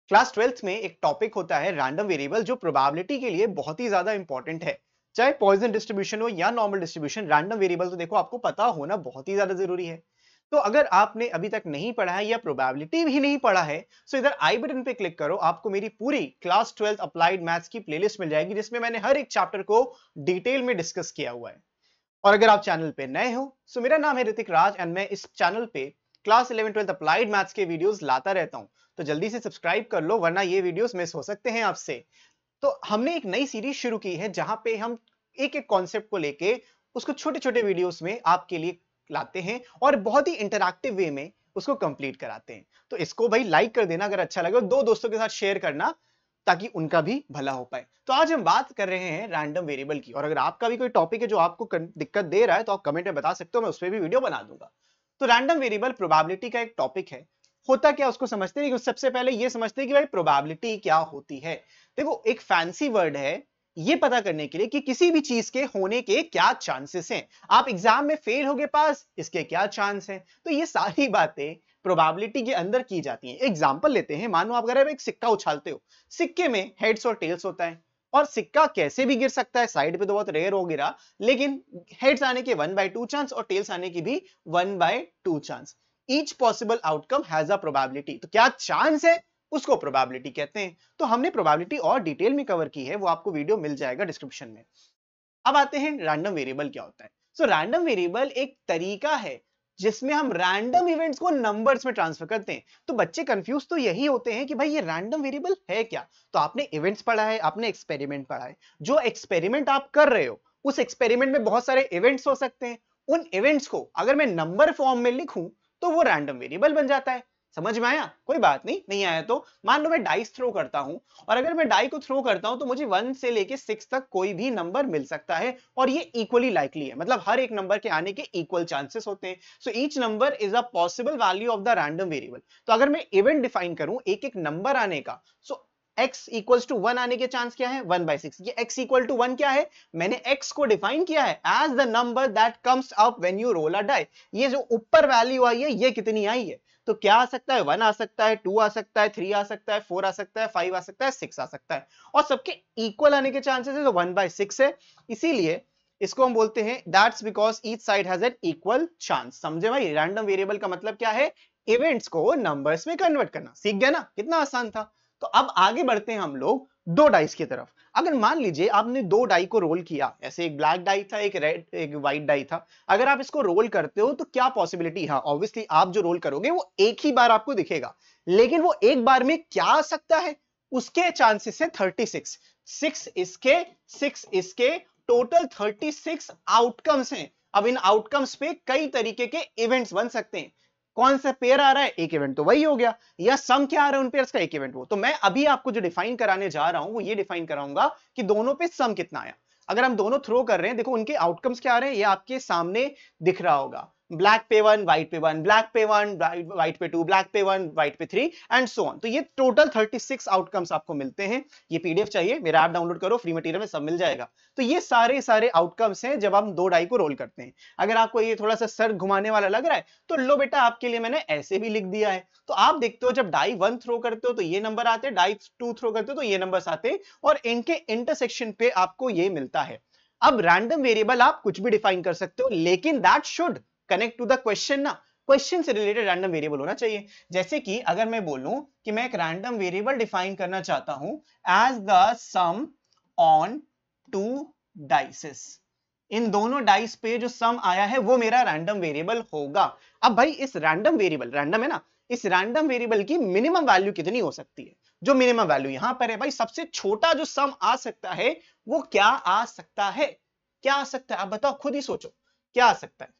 Class 12th में एक topic होता है रैंडम वेरिएबल, जो प्रोबेबिलिटी के लिए बहुत ही ज्यादा इंपॉर्टेंट है। चाहे पॉइजन डिस्ट्रीब्यूशन हो या नॉर्मल डिस्ट्रीब्यूशन, रैंडम वेरिएबल तो देखो आपको पता होना बहुत ही ज्यादा जरूरी है। तो अगर आपने अभी तक नहीं पढ़ा है या प्रोबेबिलिटी भी नहीं पढ़ा है, तो इधर आई बटन पे क्लिक करो, आपको मेरी पूरी क्लास 12th अप्लाइड मैथ्स की प्लेलिस्ट मिल जाएगी, जिसमें मैंने हर एक चैप्टर को डिटेल में डिस्कस किया हुआ है। और अगर आप चैनल पे नए हो, तो मेरा नाम है ऋतिक राज एंड मैं इस चैनल पे क्लास 11-12 अप्लाइड मैथ्स के वीडियोस लाता रहता हूं। तो जल्दी से सब्सक्राइब कर लो, वरना ये वीडियोस मिस हो सकते हैं आपसे। तो हमने एक नई सीरीज शुरू की है, जहां पे हम एक एक कॉन्सेप्ट को लेके उसको छोटे छोटे वीडियोस में आपके लिए लाते हैं और बहुत ही इंटरैक्टिव वे में उसको कंप्लीट कराते हैं। तो इसको भाई लाइक कर देना अगर अच्छा लगे, और दो दोस्तों के साथ शेयर करना ताकि उनका भी भला हो पाए। तो आज हम बात कर रहे हैं रैंडम वेरिएबल की, और अगर आपका भी कोई टॉपिक है जो आपको दिक्कत दे रहा है तो आप कमेंट में बता सकते हो, मैं उस पर भी वीडियो बना दूंगा। तो रैंडम वेरिएबल प्रोबेबिलिटी का एक टॉपिक है। होता क्या उसको समझते हैं, सबसे पहले ये समझते हैं कि भाई प्रोबेबिलिटी क्या होती है। देखो, एक फैंसी वर्ड है ये पता करने के लिए कि किसी भी चीज के होने के क्या चांसेस हैं। आप एग्जाम में फेल हो गए पास, इसके क्या चांस हैं। तो ये सारी बातें प्रोबेबिलिटी के अंदर की जाती हैं। एग्जांपल लेते हैं, मानो आप अगर एक सिक्का उछालते हो, सिक्के में हेड्स और टेल्स होता है, और सिक्का कैसे भी गिर सकता है, साइड पे तो बहुत रेयर हो गिरा, लेकिन हेड्स आने के 1/2 चांस और टेल्स आने की भी 1/2 chance. Each possible outcome has a probability. तो क्या चांस है, उसको प्रोबेबिलिटी कहते हैं। तो हमने प्रोबेबिलिटी और डिटेल में कवर की है, वो आपको वीडियो मिल जाएगा डिस्क्रिप्शन में। अब आते हैं रैंडम वेरिएबल क्या होता है। सो रैंडम वेरिएबल एक तरीका है जिसमें हम रैंडम इवेंट्स को नंबर्स में ट्रांसफर करते हैं। तो बच्चे कंफ्यूज तो यही होते हैं कि भाई ये रैंडम वेरिएबल है क्या। तो आपने इवेंट्स पढ़ा है, आपने एक्सपेरिमेंट पढ़ा है। जो एक्सपेरिमेंट आप कर रहे हो, उस एक्सपेरिमेंट में बहुत सारे इवेंट्स हो सकते हैं। उन इवेंट्स को अगर मैं नंबर फॉर्म में लिखूं तो वो रैंडम वेरिएबल बन जाता है। समझ में आया? कोई बात नहीं, नहीं आया तो मान लो मैं डाइस थ्रो करता हूं, और अगर मैं डाई को थ्रो करता हूं तो मुझे 1 से लेके 6 तक कोई भी नंबर मिल सकता है, और ये इक्वली लाइकली है, मतलब हर एक नंबर के आने के इक्वल चांसेस होते हैं। So each number is a possible value of the random variable. तो अगर मैं इवेंट डिफाइन करूं एक एक नंबर आने का, सो x इक्वल्स टू 1 आने के चांस क्या है, 1/6। ये x इक्वल टू 1 क्या है, मैंने x को डिफाइन किया है as the number that comes up when you roll a die. ये जो ऊपर वैल्यू आई है, ये कितनी आई है, तो क्या आ सकता है, 1 आ सकता है, 2 आ सकता है, 3 आ सकता है, 4 आ सकता है, 5 आ सकता है, 6 आ सकता है, और सबके इक्वल आने के चांसेस है, तो 1/6 है। इसीलिए इसको हम बोलते हैं that's because each side has an equal chance. समझे भाई? रैंडम वेरिएबल का मतलब क्या है, इवेंट्स को नंबर्स में कन्वर्ट करना। सीख गया ना, कितना आसान था। तो अब आगे बढ़ते हैं हम लोग दो डाइस की तरफ। अगर मान लीजिए आपने दो डाई को रोल किया, ऐसे एक ब्लैक डाई था, एक रेड, एक व्हाइट डाई था। अगर आप इसको रोल करते हो तो क्या पॉसिबिलिटी, हाँ ऑब्वियसली आप जो रोल करोगे वो एक ही बार आपको दिखेगा, लेकिन वो एक बार में क्या आ सकता है, उसके चांसेस है 36। 6 इसके, 6 इसके, टोटल 36 आउटकम्स हैं। अब इन आउटकम्स पे कई तरीके के इवेंट्स बन सकते हैं। कौन सा पेयर आ रहा है, एक इवेंट तो वही हो गया, या सम क्या आ रहा है उन पेयर्स का, एक इवेंट वो। तो मैं अभी आपको जो डिफाइन कराने जा रहा हूं वो ये डिफाइन कराऊंगा कि दोनों पे सम कितना आया। अगर हम दोनों थ्रो कर रहे हैं, देखो उनके आउटकम्स क्या आ रहे हैं, ये आपके सामने दिख रहा होगा। ब्लैक पे 1, व्हाइट पे 1, ब्लैक पे 1, व्हाइट पे 2, ब्लैक पे 1, व्हाइट पे 3 एंड सो ऑन। तो ये टोटल 36 आउटकम्स आपको मिलते हैं। ये पीडीएफ चाहिए, मेरा ऐप डाउनलोड करो, फ्री मटेरियल में सब मिल जाएगा। तो ये सारे सारे आउटकम्स हैं जब हम दो डाई को रोल करते हैं। अगर आपको ये थोड़ा सा सर घुमाने वाला लग रहा है तो लो बेटा, आपके लिए मैंने ऐसे भी लिख दिया है। तो आप देखते हो जब डाई 1 थ्रो करते हो तो ये नंबर आते हैं, डाई 2 थ्रो करते हो तो ये नंबर्स आते हैं, और इनके इंटरसेक्शन पे आपको ये मिलता है। अब रैंडम वेरिएबल आप कुछ भी डिफाइन कर सकते हो, लेकिन that should connect to the question ना। क्वेश्चन से रिलेटेड रैंडम वेरिएबल होना चाहिए। जैसे कि अगर मैं बोलूं कि मैं एक रैंडम वेरिएबल डिफाइन करना चाहता हूं as the sum on 2 dices, इन दोनों डाइस पे जो सम आया है वो मेरा रैंडम वेरिएबल होगा। अब भाई इस रैंडम वेरिएबल, रैंडम है ना, इस रैंडम वेरिएबल की मिनिमम वैल्यू कितनी हो सकती है। जो मिनिमम वैल्यू यहां पर है भाई, सबसे छोटा जो सम आ सकता है वो क्या आ सकता है, क्या आ सकता है, आप बताओ, खुद ही सोचो क्या आ सकता है।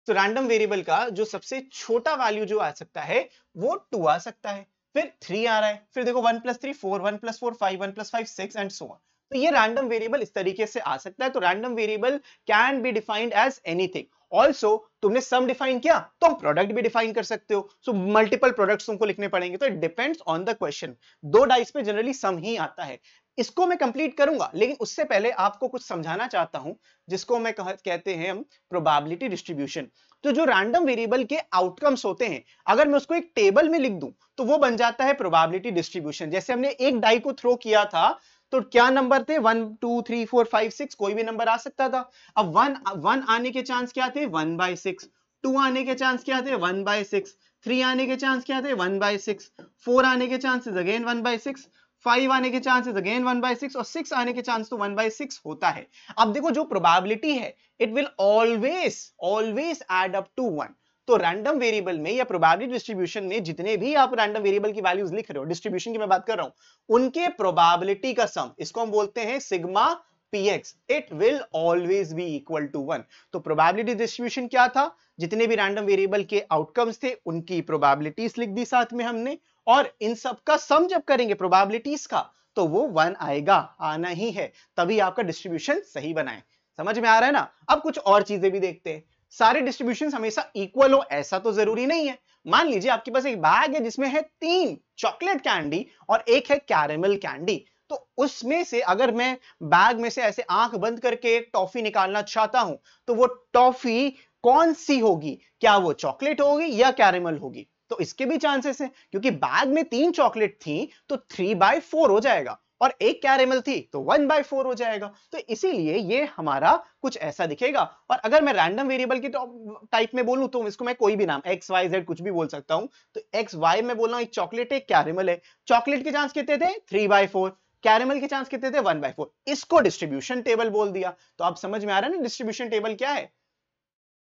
तो रैंडम वेरिएबल का जो सबसे छोटा वैल्यू जो आ सकता है वो 2 आ सकता है, फिर 3 आ रहा है, फिर देखो 1 + 3 4, 1 + 4 5, 1 + 5 6 एंड सो ऑन। तो ये रैंडम वेरिएबल इस तरीके से आ सकता है। तो random variable can be defined as anything. Also तुमने सम डिफाइन किया तो हम प्रोडक्ट भी डिफाइन कर सकते हो, सो मल्टीपल प्रोडक्ट्स तुमको लिखने पड़ेंगे, तो it depends on the question. दो डाइस पे जनरली सम ही आता है। इसको मैं कंप्लीट करूंगा, लेकिन उससे पहले आपको कुछ समझाना चाहता हूं, जिसको मैं कहते हैं हम प्रोबेबिलिटी डिस्ट्रीब्यूशन। तो जो रैंडम वेरिएबल के आउटकम्स होते हैं, अगर मैं उसको एक टेबल में लिख दूं तो वो बन जाता है प्रोबेबिलिटी डिस्ट्रीब्यूशन। जैसे हमने एक डाई को थ्रो किया था, तो क्या नंबर थे, 1 2 3 4 5 6, कोई भी नंबर आ सकता था। अब 1 आने के चांस क्या थे, 1/6। 2 आने के चांस क्या थे, 1/6। 3 आने के चांस क्या थे, 1/6। 4 आने के चांसेस अगेन 1/6। 5 आने के चांसेस अगेन 1/6, और 6 आने के चांस तो 1/6 होता है। अब देखो जो प्रोबेबिलिटी है, it will always add up to 1। तो रैंडम वेरिएबल में या प्रोबेबिलिटी डिस्ट्रीब्यूशन में जितने भी आप रैंडम वेरिएबल की वैल्यूज लिख रहे हो, डिस्ट्रीब्यूशन की मैं बात कर रहा हूं, उनके प्रोबेबिलिटी का सम, इसको हम बोलते हैं sigma px, it will always be equal to 1। तो प्रोबेबिलिटी डिस्ट्रीब्यूशन क्या था, जितने भी रैंडम वेरिएबल के आउटकम्स थे उनकी प्रोबेबिलिटीज लिख दी साथ में हमने, और इन सब का सम जब करेंगे प्रोबेबिलिटीज का, तो वो 1 आएगा, आना ही है, तभी आपका डिस्ट्रीब्यूशन सही बनाए। समझ में आ रहा है ना। अब कुछ और चीजें भी देखते हैं। सारे डिस्ट्रीब्यूशन हमेशा इक्वल हो ऐसा तो जरूरी नहीं है। मान लीजिए आपके पास एक बैग है जिसमें है 3 चॉकलेट कैंडी और एक है कैरेमल कैंडी, तो उसमें से अगर मैं बैग में से ऐसे आंख बंद करके एक टॉफी निकालना चाहता हूं, तो वो टॉफी कौन सी होगी, क्या वो चॉकलेट होगी या कैरेमल होगी। तो इसके भी चांसेस हैं, क्योंकि बैग में 3 चॉकलेट थी तो 3/4 हो जाएगा, और एक कैरेमल थी तो 1/4 हो जाएगा। तो इसीलिए ये हमारा कुछ ऐसा दिखेगा। और अगर मैं रैंडम वेरिएबल की टाइप में बोलूं तो इसको मैं कोई भी नाम एक्स वाई जेड कुछ भी बोल सकता हूं। तो एक्स वाई में बोल रहा हूं, एक चॉकलेट है, एक कैरेमल है। चॉकलेट के चांस कितने थे, 3/4। कैरेमल के चांस कितने थे, 1/4। इसको डिस्ट्रीब्यूशन टेबल बोल दिया। तो आप समझ में आ रहा है ना डिस्ट्रीब्यूशन टेबल क्या है।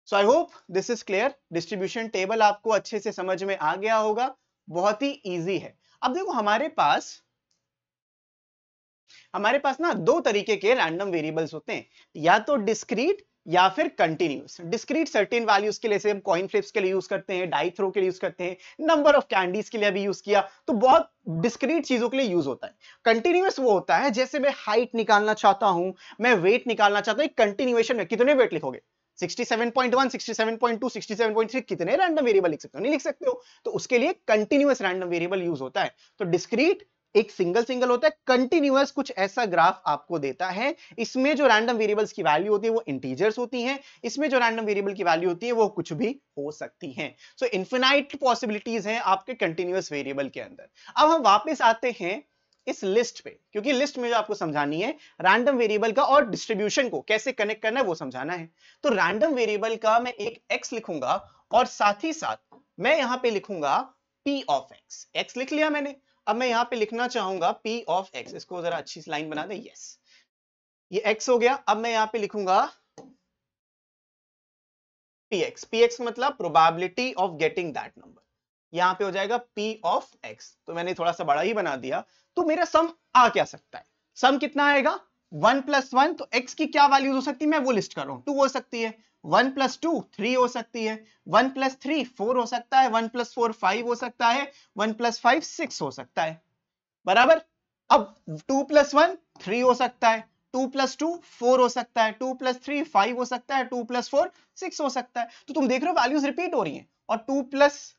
So I hope this is clear. Distribution table आपको अच्छे से समझ में आ गया होगा, बहुत ही इजी है। अब देखो हमारे पास ना दो तरीके के रैंडम वेरिएबल्स होते हैं, या तो डिस्क्रीट या फिर कंटिन्यूअस। डिस्क्रीट सर्टेन वैल्यूज के लिए, से हम कॉइन फ्लिप्स के लिए यूज करते हैं, डाई थ्रो के लिए यूज करते हैं, नंबर ऑफ कैंडीज के लिए भी यूज किया, तो बहुत डिस्क्रीट चीजों के लिए यूज होता है। कंटिन्यूअस वो होता है जैसे मैं हाइट निकालना चाहता हूं, मैं वेट निकालना चाहता हूं, कंटिन्यूएशन में कितने वेट लिखोगे, 67.1 67.2 67.3, कितने रैंडम वेरिएबल लिख सकते हो, नहीं लिख सकते हो। तो उसके लिए कंटिन्यूअस रैंडम वेरिएबल यूज होता है। तो डिस्क्रीट एक सिंगल होता है, कंटिन्यूअस कुछ ऐसा ग्राफ आपको देता है, इसमें जो रैंडम वेरिएबल्स की वैल्यू होती है वो इंटीजर्स होती हैं, इसमें जो रैंडम वेरिएबल की वैल्यू होती है वो कुछ भी हो सकती हैं। सो इनफिनाइट पॉसिबिलिटीज हैं आपके कंटिन्यूअस वेरिएबल के अंदर। अब हम वापस आते हैं इस लिस्ट पे, क्योंकि लिस्ट में जो आपको समझानी है रैंडम वेरिएबल का और डिस्ट्रीब्यूशन को कैसे कनेक्ट करना है वो समझाना है। तो रैंडम वेरिएबल का मैं एक x लिखूंगा, और साथ ही साथ मैं यहां पे लिखूंगा p ऑफ x। x लिख लिया मैंने, अब मैं यहां पे लिखना चाहूंगा p ऑफ x। इसको जरा अच्छी सी लाइन बना दे, यस, ये x हो गया। अब मैं यहां पे लिखूंगा px। px मतलब probability of getting that number, यहां पे हो जाएगा p ऑफ x। तो मैंने थोड़ा सा बड़ा ही बना दिया। तो मेरा सम आ क्या सकता है, सम कितना आएगा, 1 + 1। तो x की क्या वैल्यूज हो सकती है, मैं वो लिस्ट कर रहा हूं। 2 हो सकती है, 1 + 2 3 हो सकती है, 1 + 3 4 हो सकता है, 1 + 4 5 हो सकता है, 1 + 5 6 हो सकता है, बराबर। अब 2 + 1 3 हो सकता है, 2 + 2 4 हो सकता है, 2 + 3 5 हो सकता है, 2 + 4 6 हो सकता है। तो तुम देख रहे हो वैल्यूज रिपीट हो रही हैं। और 2 +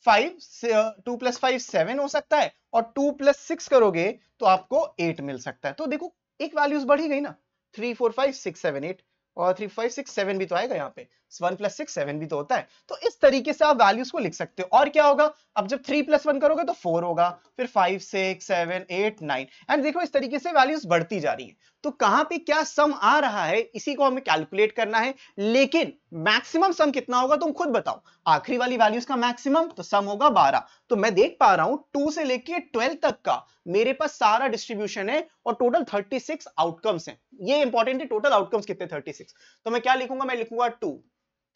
5 7 हो सकता है, और 2 + 6 करोगे तो आपको 8 मिल सकता है। तो देखो एक वैल्यूज बढ़ी गई ना, 3 4 5 6 7 8, और 3 5 6 7 भी तो आएगा यहाँ पे, 1 + 6 7 भी तो होता है। तो इस तरीके से आप वैल्यूज को लिख सकते हो। और क्या होगा, अब जब 3 + 1 करोगे तो 4 होगा, फिर 5 6 7 8 9, एंड देखो इस तरीके से वैल्यूज बढ़ती जा रही है। तो कहां पे क्या सम आ रहा है इसी को हमें कैलकुलेट करना है, लेकिन मैक्सिमम सम कितना होगा तुम खुद बताओ। आखिरी वाली वैल्यूज का मैक्सिमम तो सम होगा 12। तो मैं देख पा रहा हूं 2 से लेके 12 तक का मेरे पास सारा डिस्ट्रीब्यूशन है, और टोटल 36 आउटकम्स हैं। ये इंपॉर्टेंट है, टोटल आउटकम्स कितने, 36। तो मैं क्या लिखूंगा, मैं लिखूंगा 2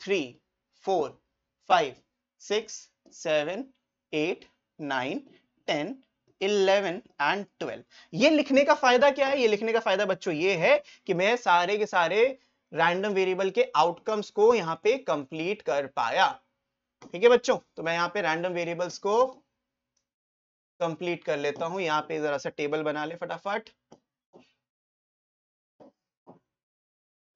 3 4 5 6 7 8 9 10 11 एंड 12। ये लिखने का फायदा क्या है, ये लिखने का फायदा बच्चों ये है कि मैं सारे के सारे रैंडम वेरिएबल के आउटकम्स को यहां पे कंप्लीट कर पाया। ठीक है बच्चों, तो मैं यहां पे रैंडम वेरिएबल्स को कंप्लीट कर लेता हूं। यहां पे जरा सा टेबल बना ले फटाफट।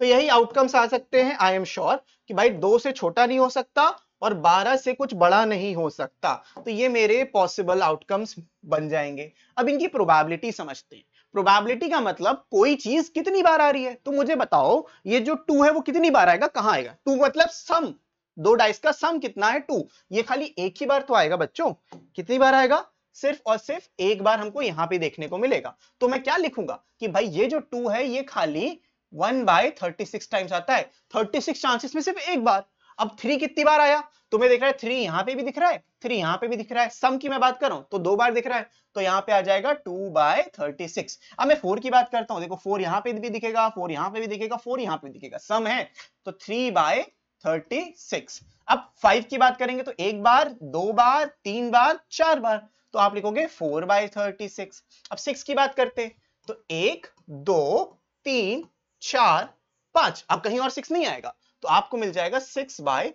तो यही आउटकम्स आ सकते हैं, आई एम श्योर कि भाई 2 से छोटा नहीं हो सकता और 12 से कुछ बड़ा नहीं हो सकता। तो ये मेरे पॉसिबल आउटकम्स बन जाएंगे। अब इनकी प्रोबेबिलिटी समझते हैं। प्रोबेबिलिटी का मतलब कोई चीज कितनी बार आ रही है। तो मुझे बताओ ये जो 2 है वो कितनी बार आएगा, कहां आएगा? 2 मतलब सम, दो डाइस का सम कितना है 2। ये खाली एक ही बार तो आएगा बच्चों। कितनी बार आएगा? सिर्फ और सिर्फ एक बार हमको यहां पे देखने को मिलेगा। तो मैं क्या लिखूंगा कि भाई ये जो 2 है ये खाली 1/36 टाइम्स आता है। 36 चांसेस में सिर्फ एक बार। अब 3 कितनी बार आया? तुम्हें दिख रहा है 3 यहां पे भी दिख रहा है, 3 यहां पे भी दिख रहा है। सम की मैं बात कर रहा हूं तो 2 बार दिख रहा है, तो यहां पे आ जाएगा 2/36। अब मैं 4 की बात करता हूं, देखो 4 यहां पे भी दिखेगा, 4 यहां पे भी दिखेगा, 4 यहां पे भी दिखेगा, सम है तो 3/36। अब 5 की बात करेंगे तो एक बार, दो बार, तीन बार, चार बार, तो आप लिखोगे 4/36। अब 6 की बात करते तो 1 2 3 4 5, अब कहीं और 6 नहीं आएगा तो आपको मिल जाएगा 6/5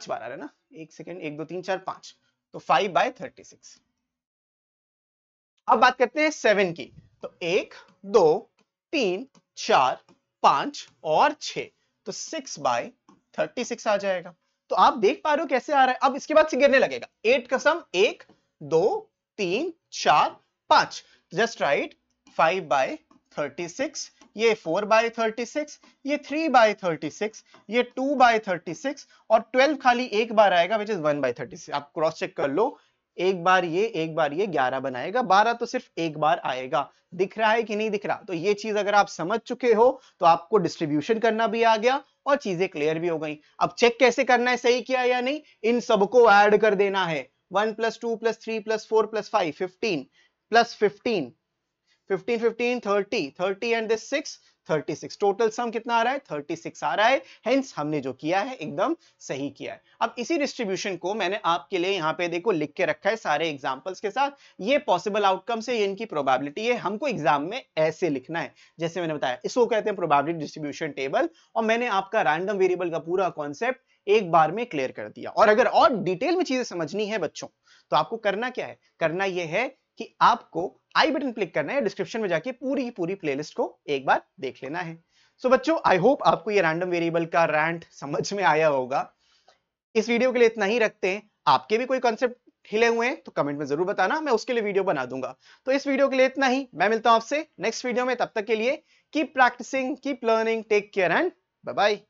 बार आ रहा है ना, एक सेकेंड, 1 2 3 4 5, तो 5/36। अब बात करते हैं 7 की, तो 1 2 3 4 5 और 6, तो 6/36 आ जाएगा। तो आप देख पा रहे हो कैसे आ रहा है। अब इसके बाद से गिरने लगेगा, 8 का सम 1 2 3 4 5, जस्ट राइट 5/36, ये 4/36, ये 3/36, ये 2/36 और 12 खाली एक बार आएगा विच इज 1/36। आप क्रॉस चेक कर लो, एक बार ये एक बार ये 11 बनाएगा, 12 तो सिर्फ एक बार आएगा। दिख रहा है कि नहीं दिख रहा? तो ये चीज अगर आप समझ चुके हो तो आपको डिस्ट्रीब्यूशन करना भी आ गया और चीजें क्लियर भी हो गई। अब चेक कैसे करना है सही किया या नहीं, इन सबको ऐड कर देना है। 1 + 2 + 3 + 4 + 5 15 + 15 15 15 30 30 एंड दिस 6 36, टोटल सम कितना आ रहा है? 36 आ रहा है। हेंस हमने जो किया है एकदम सही किया है। अब इसी डिस्ट्रीब्यूशन को मैंने आपके लिए यहाँ पे देखो लिख के रखा है सारे एग्जांपल्स के साथ। ये पॉसिबल आउटकम्स है, ये इनकी प्रोबेबिलिटी है। हमको एग्जाम में ऐसे लिखना है जैसे मैंने बताया, इसको कहते हैं प्रोबेबिलिटी डिस्ट्रीब्यूशन टेबल। और मैंने आपका रैंडम वेरिएबल का पूरा कॉन्सेप्ट एक बार में क्लियर कर दिया। और अगर और डिटेल में चीजें समझनी है बच्चों तो आपको करना क्या है? करना यह है कि आपको आई बटन क्लिक करना है, डिस्क्रिप्शन में जाके पूरी पूरी प्लेलिस्ट को एक बार देख लेना है। सो बच्चों आई होप आपको ये रैंडम वेरिएबल का रैंट समझ में आया होगा। इस वीडियो के लिए इतना ही रखते हैं। आपके भी कोई कॉन्सेप्ट हिले हुए हैं तो कमेंट में जरूर बताना, मैं उसके लिए वीडियो बना दूंगा। तो इस वीडियो के लिए इतना ही, मैं मिलता हूं आपसे नेक्स्ट वीडियो में। तब तक के लिए keep practising, keep learning, take care and bye bye.